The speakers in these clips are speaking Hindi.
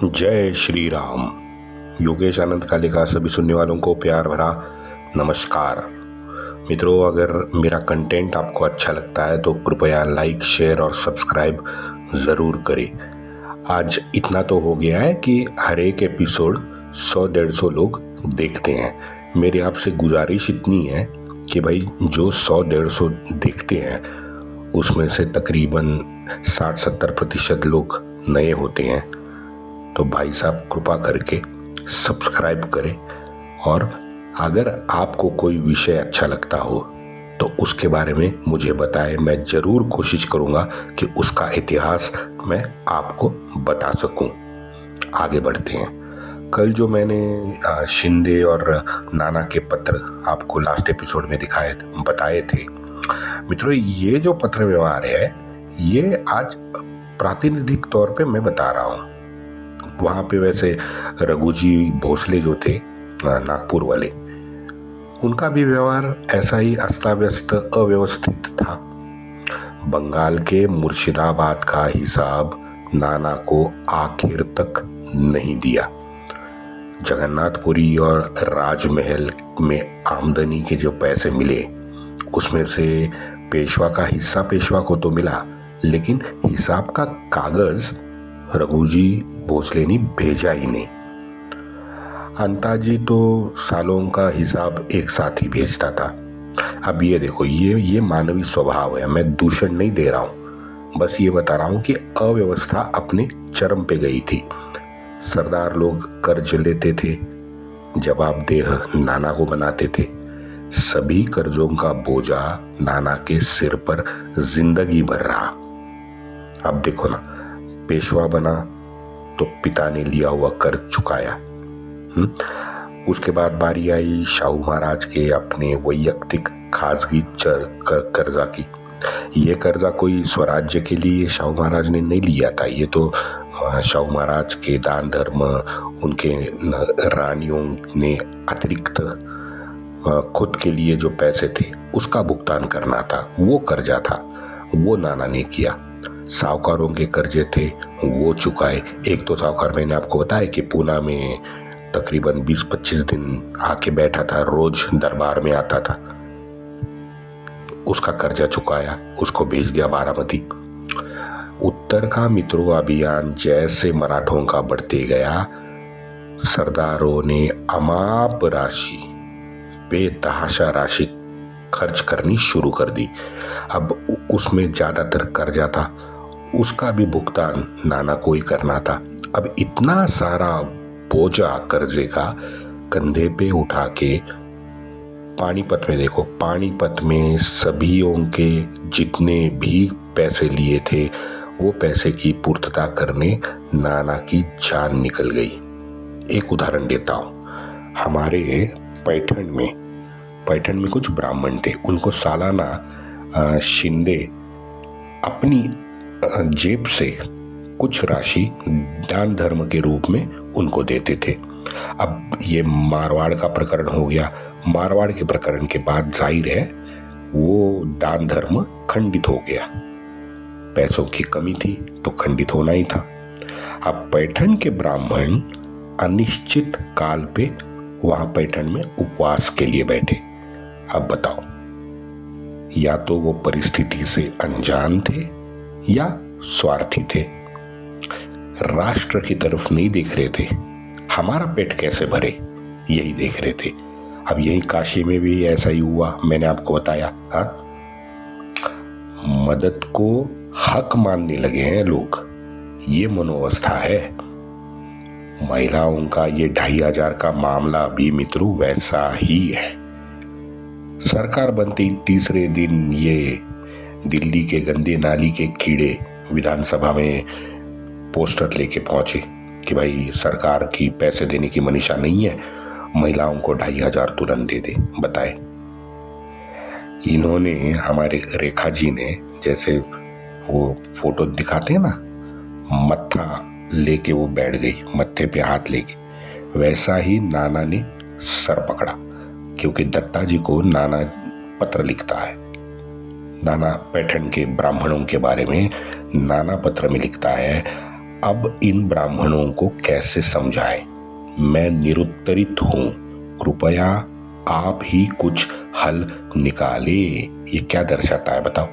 जय श्री राम। योगेश आनंद का लिखा सभी सुनने वालों को प्यार भरा नमस्कार। मित्रों, अगर मेरा कंटेंट आपको अच्छा लगता है तो कृपया लाइक, शेयर और सब्सक्राइब ज़रूर करें। आज इतना तो हो गया है कि हर एक एपिसोड 100-150 लोग देखते हैं। मेरी आपसे गुजारिश इतनी है कि भाई जो 100-150 देखते हैं उसमें से तकरीबन 60-70% लोग नए होते हैं। तो भाई साहब कृपा करके सब्सक्राइब करें, और अगर आपको कोई विषय अच्छा लगता हो तो उसके बारे में मुझे बताएं। मैं ज़रूर कोशिश करूंगा कि उसका इतिहास मैं आपको बता सकूं। आगे बढ़ते हैं। कल जो मैंने शिंदे और नाना के पत्र आपको लास्ट एपिसोड में बताए थे मित्रों, ये जो पत्र व्यवहार है ये आज प्रातिनिधिक तौर पे मैं बता रहा हूँ। वहाँ पे वैसे रघुजी भोसले जो थे नागपुर वाले, उनका भी व्यवहार ऐसा ही अस्ताव्यस्त अव्यवस्थित था। बंगाल के मुर्शिदाबाद का हिसाब नाना को आखिर तक नहीं दिया। जगन्नाथपुरी और राजमहल में आमदनी के जो पैसे मिले उसमें से पेशवा का हिस्सा पेशवा को तो मिला, लेकिन हिसाब का कागज रघुजी भोसले ने भेजा ही नहीं। अंताजी तो सालों का हिसाब एक साथ ही भेजता था। अब ये देखो, ये मानवीय स्वभाव है। मैं दूषण नहीं दे रहा हूँ, बस ये बता रहा हूँ कि अव्यवस्था अपने चरम पे गई थी। सरदार लोग कर्ज लेते थे, जवाबदेह नाना को बनाते थे। सभी कर्जों का बोझा नाना के सिर पर जिंदगी भर रहा। अब देखो ना, पेशवा बना तो पिता ने लिया हुआ कर्ज चुकाया। उसके बाद बारी आई शाहू महाराज के अपने वैयक्तिक खासगी कर्जा की। ये कर्जा कोई स्वराज्य के लिए शाहू महाराज ने नहीं लिया था। ये तो शाहू महाराज के दान धर्म, उनके रानियों ने अतिरिक्त खुद के लिए जो पैसे थे उसका भुगतान करना था, वो कर्जा था, वो नाना ने किया। साहूकारों के कर्जे थे वो चुकाए। एक तो साहूकार, मैंने आपको बताया कि पूना में तकरीबन 20-25 दिन आके बैठा था, रोज दरबार में आता था, उसका कर्जा चुकाया, उसको भेज दिया बारामती। उत्तर का मित्रों अभियान जैसे मराठों का बढ़ते गया, सरदारों ने अमाप राशि, बेतहाशा राशि खर्च करनी शुरू कर दी। अब उसमें ज्यादातर कर्जा था, उसका भी भुगतान नाना को ही करना था। अब इतना सारा बोझा कर्जे का कंधे पे उठा के पानीपत में देखो, पानीपत में सभीयों के जितने भी पैसे लिए थे वो पैसे की पूर्तता करने नाना की जान निकल गई। एक उदाहरण देता हूँ। हमारे पैठन में कुछ ब्राह्मण थे, उनको सालाना शिंदे अपनी जेब से कुछ राशि दान धर्म के रूप में उनको देते थे। अब ये मारवाड़ का प्रकरण हो गया। मारवाड़ के प्रकरण के बाद जाहिर है वो दान धर्म खंडित हो गया। पैसों की कमी थी तो खंडित होना ही था। अब पैठन के ब्राह्मण अनिश्चित काल पे वहां पैठन में उपवास के लिए बैठे। अब बताओ, या तो वो परिस्थिति से अनजान थे या स्वार्थी थे, राष्ट्र की तरफ नहीं देख रहे थे, हमारा पेट कैसे भरे यही देख रहे थे। अब यही काशी में भी ऐसा ही हुआ, मैंने आपको बताया। मदद को हक मानने लगे हैं लोग, ये मनोवस्था है। महिलाओं का ये 2500 का मामला भी मित्रों वैसा ही है। सरकार बनती तीसरे दिन ये दिल्ली के गंदे नाली के कीड़े विधानसभा में पोस्टर लेके पहुंचे कि भाई सरकार की पैसे देने की मनीषा नहीं है, महिलाओं को 2500 तुरंत दे दे। बताए, इन्होंने, हमारे रेखा जी ने, जैसे वो फोटो दिखाते हैं ना, मत्था लेके वो बैठ गई, मत्थे पे हाथ लेके, वैसा ही नाना ने सर पकड़ा। क्योंकि दत्ता जी को नाना पत्र लिखता है, नाना पैठन के ब्राह्मणों के बारे में नाना पत्र में लिखता है, अब इन ब्राह्मणों को कैसे समझाएं? मैं निरुत्तरित हूं, कृपया आप ही कुछ हल निकाले। ये क्या दर्शाता है बताओ?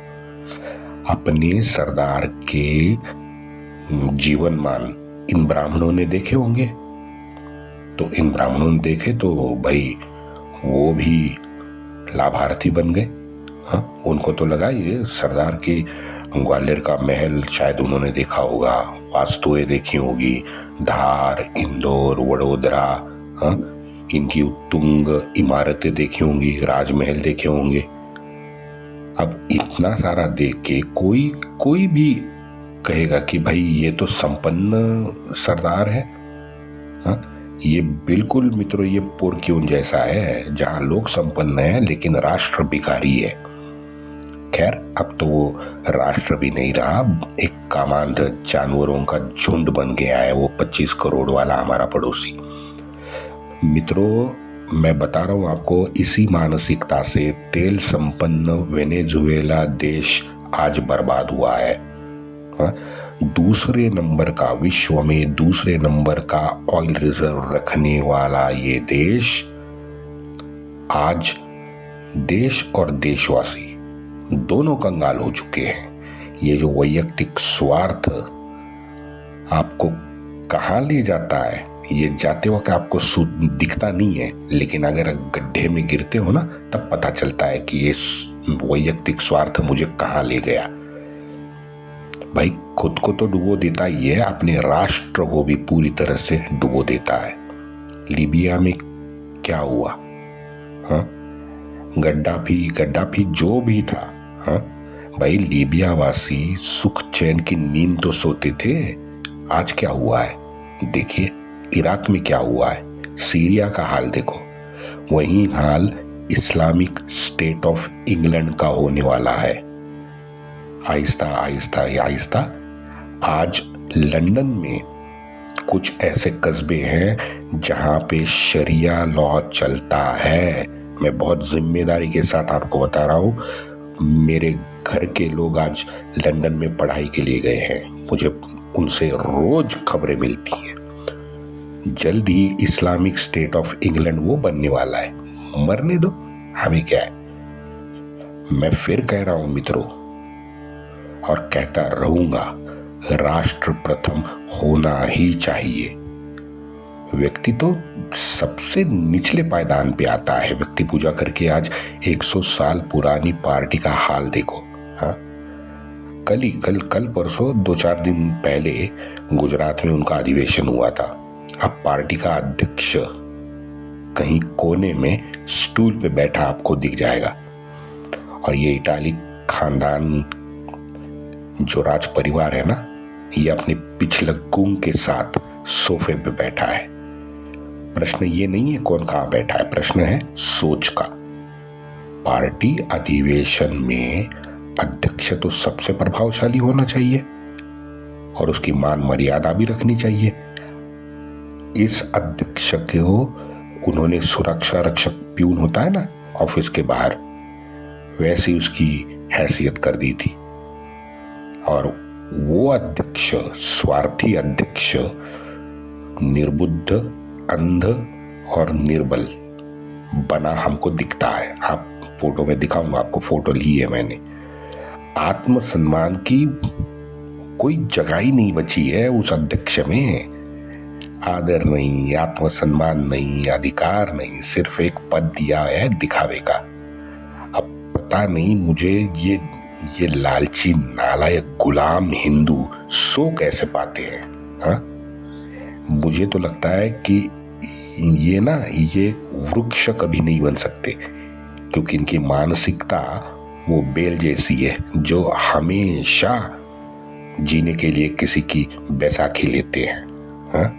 अपने सरदार के जीवनमान इन ब्राह्मणों ने देखे होंगे, तो इन ब्राह्मणों ने देखे तो भाई वो भी लाभार्थी बन गए। हाँ, उनको तो लगा ये सरदार के ग्वालियर का महल शायद उन्होंने देखा होगा, वास्तुएं देखी होगी, धार, इंदौर, वडोदरा, हाँ, इनकी उत्तुंग इमारतें देखी होंगी, राजमहल देखे होंगे। अब इतना सारा देख के कोई भी कहेगा कि भाई ये तो संपन्न सरदार है। हाँ, ये बिल्कुल मित्रों ये पोरक्यून जैसा है, जहां लोग संपन्न है लेकिन राष्ट्र भिखारी है। खैर, अब तो वो राष्ट्र भी नहीं रहा, एक कामांध जानवरों का झुंड बन गया है वो 25 करोड़ वाला हमारा पड़ोसी। मित्रों, मैं बता रहा हूं आपको, इसी मानसिकता से तेल संपन्न वेनेजुएला देश आज बर्बाद हुआ है। दूसरे नंबर का, विश्व में दूसरे नंबर का ऑयल रिजर्व रखने वाला ये देश आज देश और देशवासी दोनों कंगाल हो चुके हैं। ये जो वैयक्तिक स्वार्थ आपको कहां ले जाता है, ये जाते वक्त आपको दिखता नहीं है, लेकिन अगर गड्ढे में गिरते हो ना तब पता चलता है कि ये वैयक्तिक स्वार्थ मुझे कहां ले गया। भाई खुद को तो डुबो देता ही है, अपने राष्ट्र को भी पूरी तरह से डुबो देता है। लीबिया में क्या हुआ? हाँ, गद्दाफी जो भी था, हाँ, भाई लीबिया वासी सुख चैन की नींद तो सोते थे। आज क्या हुआ है देखिए, इराक में क्या हुआ है, सीरिया का हाल देखो, वही हाल इस्लामिक स्टेट ऑफ इंग्लैंड का होने वाला है। आहिस्ता आज लंदन में कुछ ऐसे कस्बे हैं जहां पे शरिया लॉ चलता है। मैं बहुत जिम्मेदारी के साथ आपको बता रहा हूं, मेरे घर के लोग आज लंदन में पढ़ाई के लिए गए हैं, मुझे उनसे रोज खबरें मिलती हैं। जल्द ही इस्लामिक स्टेट ऑफ इंग्लैंड वो बनने वाला है, मरने दो, हमें क्या है। मैं फिर कह रहा हूं मित्रों, और कहता रहूंगा, राष्ट्र प्रथम होना ही चाहिए। व्यक्ति तो सबसे निचले पायदान पे आता है। व्यक्ति पूजा करके आज 100 साल पुरानी पार्टी का हाल देखो। हाँ, कल परसों 2-4 दिन पहले गुजरात में उनका अधिवेशन हुआ था। अब पार्टी का अध्यक्ष कहीं कोने में स्टूल पे बैठा आपको दिख जाएगा, और ये इटालिक खानदान जो राज परिवार है ना, ये अपने पिछलग्गों के साथ सोफे पे बैठा है। प्रश्न ये नहीं है कौन कहां बैठा है, प्रश्न है सोच का। पार्टी अधिवेशन में अध्यक्ष तो सबसे प्रभावशाली होना चाहिए और उसकी मान मर्यादा भी रखनी चाहिए। इस अध्यक्ष को उन्होंने सुरक्षा रक्षक प्यून होता है ना ऑफिस के बाहर, वैसी उसकी हैसियत कर दी थी। और वो अध्यक्ष, स्वार्थी अध्यक्ष, निर्बुद्ध, अंध और निर्बल बना हमको दिखता है। आप फोटो में दिखाऊंगा आपको, फोटो ली है मैंने। आत्मसम्मान की कोई जगह ही नहीं बची है उस अध्यक्ष में। आदर नहीं, आत्मसम्मान नहीं, अधिकार नहीं, सिर्फ एक पद दिया है दिखावे का। अब पता नहीं मुझे ये लालची नालायक गुलाम हिंदू सो कैसे पाते हैं। हाँ, मुझे तो लगता है कि ये वृक्ष कभी नहीं बन सकते, क्योंकि इनकी मानसिकता वो बेल जैसी है जो हमेशा जीने के लिए किसी की बैसाखी लेते हैं। हाँ?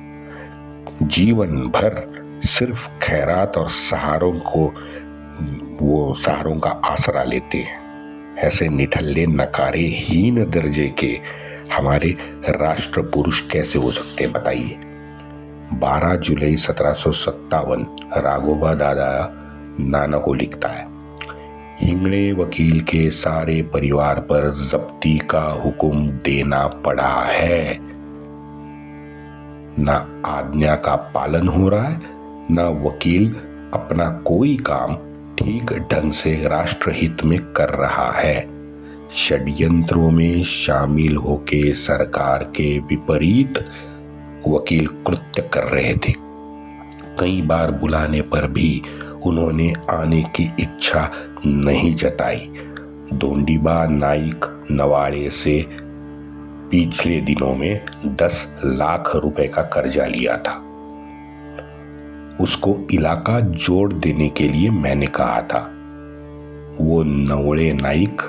जीवन भर सिर्फ खैरात और सहारों का आसरा लेते हैं। ऐसे निठल्ले नकारे हीन दर्जे के हमारे राष्ट्र पुरुष कैसे हो सकते हैं बताइए। 12 जुलाई 1757 राघोबा दादा नाना को लिखता है, हिंगणे वकील के सारे परिवार पर जब्ती का हुक्म देना पड़ा है। ना आज्ञा का पालन हो रहा है, ना वकील अपना कोई काम ठीक ढंग से राष्ट्रहित में कर रहा है। षड्यंत्रों में शामिल होके सरकार के विपरीत वकील कृत्य कर रहे थे। कई बार बुलाने पर भी उन्होंने आने की इच्छा नहीं जताई। दोंडीबा नाइक नवाड़े से पिछले दिनों में 10 लाख रुपए का कर्जा लिया था। उसको इलाका जोड़ देने के लिए मैंने कहा था। वो नवड़े नाइक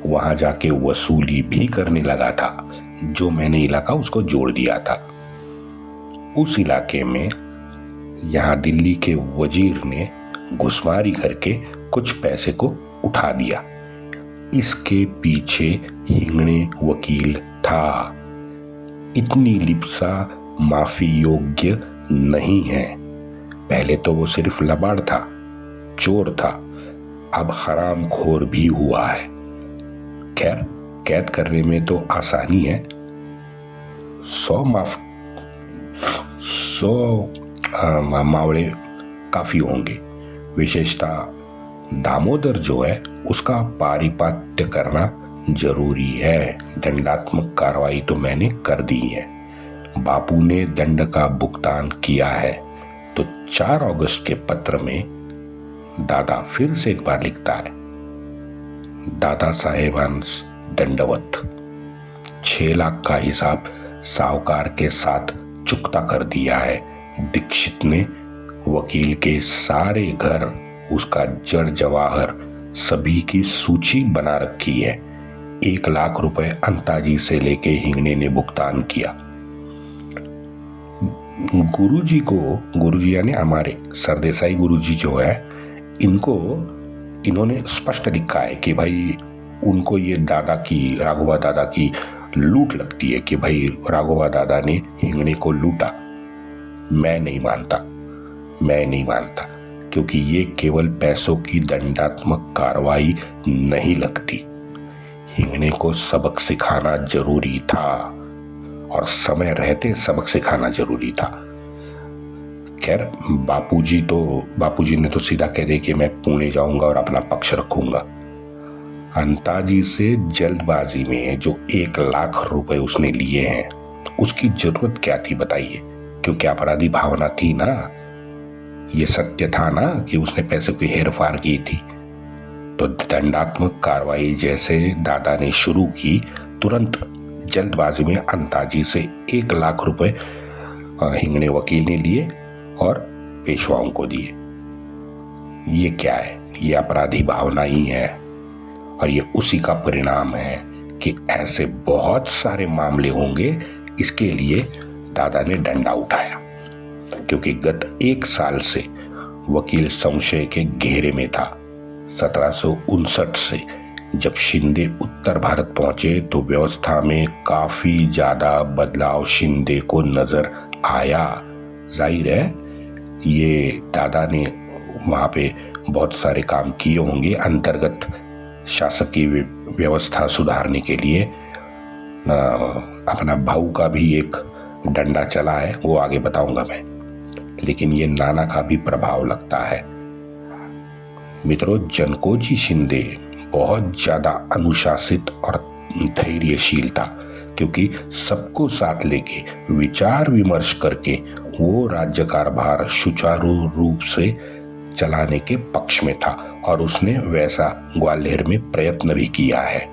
वहां जाके वसूली भी करने लगा था जो मैंने इलाका उसको जोड़ दिया था। उस इलाके में यहां दिल्ली के वजीर ने घुसमारी करके कुछ पैसे को उठा दिया। इसके पीछे हिंगणे वकील था। इतनी लिप्सा माफी योग्य नहीं है। पहले तो वो सिर्फ लबाड़ था, चोर था, अब हरामखोर भी हुआ है। खैर, कैद करने में तो आसानी है। 100 मावड़े काफी होंगे। विशेषता दामोदर जो है उसका पारिपत्य करना जरूरी है। दंडात्मक कार्रवाई तो मैंने कर दी है। बापू ने दंड का भुगतान किया है। तो 4 अगस्त के पत्र में दादा फिर से एक बार लिखता है, दादा साहेबांस दंडवत। 6 लाख का हिसाब साहूकार के साथ चुकता कर दिया है। दीक्षित ने वकील के सारे घर, उसका जड़ जवाहर सभी की सूची बना रखी है। 1 लाख रुपए अंताजी से लेके हिंगणे ने भुगतान किया। गुरुजी यानी हमारे सरदेसाई गुरुजी जो है, इन्होंने स्पष्ट लिखा है कि भाई उनको ये राघोबा दादा की लूट लगती है कि भाई राघोबा दादा ने हिंगणे को लूटा। मैं नहीं मानता क्योंकि ये केवल पैसों की दंडात्मक कार्रवाई नहीं लगती। हिंगणे को सबक सिखाना जरूरी था और समय रहते सबक सिखाना जरूरी था। खैर, बापूजी ने तो सीधा कह दिया कि मैं पुणे जाऊंगा और अपना पक्ष रखूंगा। अंताजी से जल्दबाजी में जो 1 लाख रुपए उसने लिए हैं, उसकी जरूरत क्या थी बताइए? क्योंकि अपराधी भावना थी ना। ये सत्य था ना कि उसने पैसे की हेर फार की थी। तो दंडात्मक कार्रवाई जैसे दादा ने शुरू की, तुरंत जल्दबाजी में अंताजी से 1 लाख रुपए हिंगणे वकील ने लिए और पेशवाओं को दिए। ये क्या है? ये अपराधी भावना ही है। और ये उसी का परिणाम है कि ऐसे बहुत सारे मामले होंगे। इसके लिए दादा ने डंडा उठाया, क्योंकि गत 1 साल से वकील संशय के घेरे में था। 1759 से जब शिंदे उत्तर भारत पहुंचे तो व्यवस्था में काफी ज्यादा बदलाव शिंदे को नजर आया। जाहिर है ये दादा ने वहां पे बहुत सारे काम किए होंगे अंतर्गत शासक की व्यवस्था सुधारने के लिए। अपना भाऊ का भी एक डंडा चला है, वो आगे बताऊंगा मैं। लेकिन ये नाना का भी प्रभाव लगता है। मित्रों, जनकोजी शिंदे बहुत ज्यादा अनुशासित और धैर्यशील था, क्योंकि सबको साथ लेके विचार विमर्श करके वो राज्य कारभार सुचारू रूप से चलाने के पक्ष में था। और उसने वैसा ग्वालियर में प्रयत्न भी किया है,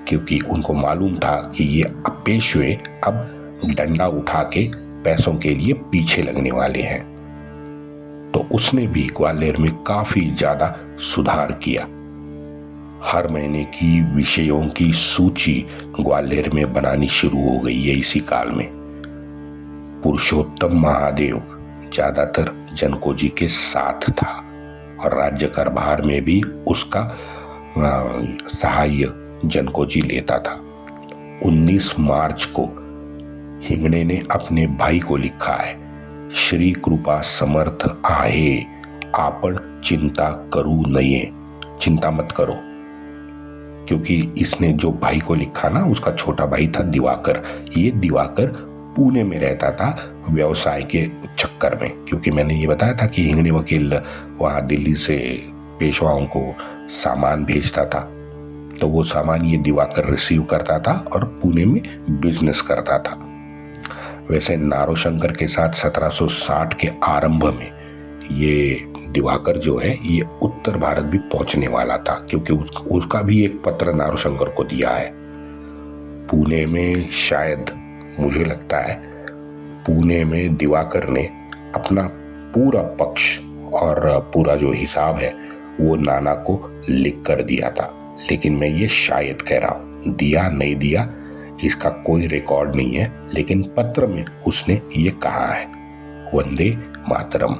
क्योंकि उनको मालूम था कि ये पेशवे अब डंडा उठा के पैसों के लिए पीछे लगने वाले हैं। तो उसने भी ग्वालियर में काफी ज्यादा सुधार किया। हर महीने की विषयों की सूची ग्वालियर में बनानी शुरू हो गई है इसी काल में। पुरुषोत्तम महादेव ज्यादातर जनकोजी के साथ था और राज्य कारभार में भी उसका सहाय जनकोजी लेता था। 19 मार्च को हिंगणे ने अपने भाई को लिखा है, श्री कृपा समर्थ आहे, आपण चिंता करू नये, चिंता मत करो। क्योंकि इसने जो भाई को लिखा ना, उसका छोटा भाई था दिवाकर। ये दिवाकर पुणे में रहता था व्यवसाय के चक्कर में, क्योंकि मैंने ये बताया था कि हिंगणे वकील वहाँ दिल्ली से पेशवाओं को सामान भेजता था, तो वो सामान ये दिवाकर रिसीव करता था और पुणे में बिजनेस करता था। वैसे नारोशंकर के साथ 1760 के आरंभ में ये दिवाकर जो है ये उत्तर भारत भी पहुंचने वाला था, क्योंकि उसका भी एक पत्र नारोशंकर को दिया है। पुणे में शायद मुझे लगता है पुणे में दिवाकर ने अपना पूरा पक्ष और पूरा जो हिसाब है वो नाना को लिख कर दिया था, लेकिन मैं ये शायद कह रहा हूँ, दिया नहीं दिया इसका कोई रिकॉर्ड नहीं है, लेकिन पत्र में उसने ये कहा है, वंदे मातरम।